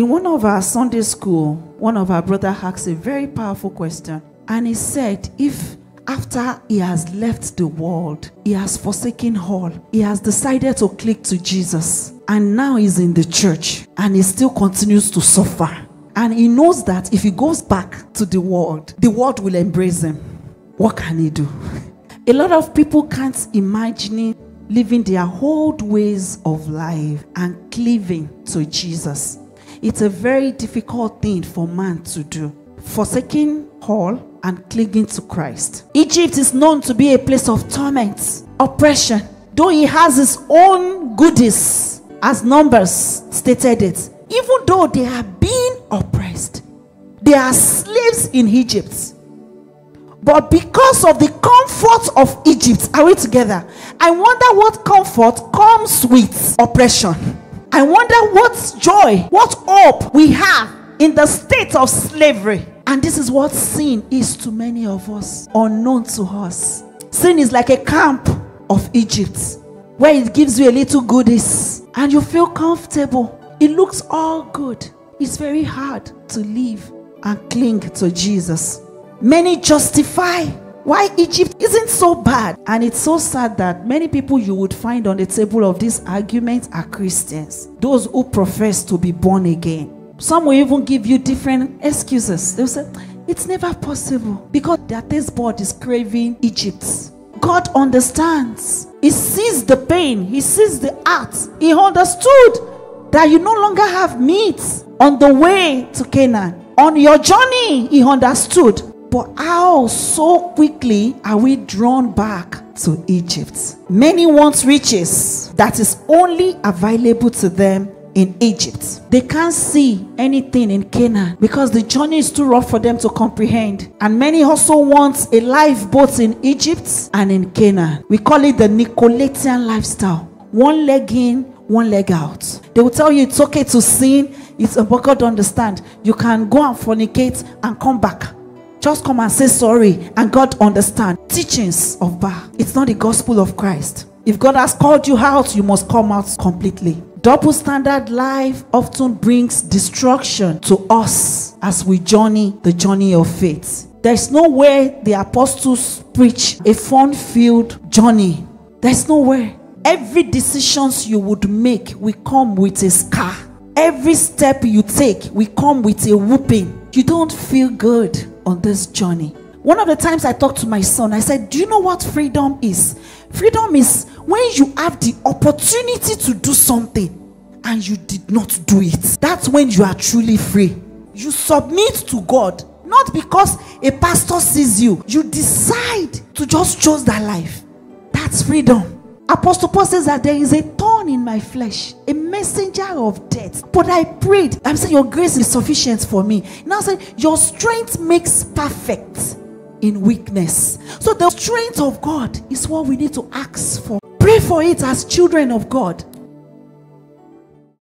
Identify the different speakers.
Speaker 1: In one of our Sunday school, one of our brothers asked a very powerful question. And he said, if after he has left the world, he has forsaken all, he has decided to cling to Jesus, and now he's in the church, and he still continues to suffer. And he knows that if he goes back to the world will embrace him. What can he do? A lot of people can't imagine living their old ways of life and cleaving to Jesus. It's a very difficult thing for man to do. Forsaking all and clinging to Christ. Egypt is known to be a place of torment, oppression, though he has his own goodies, as Numbers stated it. Even though they are being oppressed, they are slaves in Egypt. But because of the comfort of Egypt, are we together? I wonder what comfort comes with oppression. I wonder what joy, what hope we have in the state of slavery. And this is what sin is to many of us, unknown to us. Sin is like a camp of Egypt, where it gives you a little goodies and you feel comfortable. It looks all good. It's very hard to live and cling to Jesus. Many justify why Egypt isn't so bad. And it's so sad that many people you would find on the table of this argument are Christians. Those who profess to be born again. Some will even give you different excuses. They'll say, it's never possible because their taste bud is craving Egypt. God understands. He sees the pain. He sees the heart. He understood that you no longer have meat on the way to Canaan. On your journey, he understood. But how so quickly are we drawn back to Egypt? Many want riches that is only available to them in Egypt. They can't see anything in Canaan because the journey is too rough for them to comprehend. And many also want a life both in Egypt and in Canaan. We call it the Nicolaitan lifestyle. One leg in, one leg out. They will tell you it's okay to sin. It's important to understand. You can go and fornicate and come back. Just come and say sorry and God understand. Teachings of Bar. It's not the gospel of Christ. If God has called you out, you must come out completely. Double standard life often brings destruction to us as we journey the journey of faith. There's no way the apostles preach a fun-filled journey. There's no way. Every decision you would make will come with a scar. Every step you take will come with a whooping. You don't feel good on this journey. One of the times I talked to my son, I said, do you know what freedom is? Freedom is when you have the opportunity to do something and you did not do it. That's when you are truly free. You submit to God, not because a pastor sees you. You decide to just choose that life. That's freedom. Apostle Paul says that there is a thorn in my flesh, a messenger of death. But I prayed. I'm saying your grace is sufficient for me. Now saying your strength makes perfect in weakness. So the strength of God is what we need to ask for. Pray for it as children of God.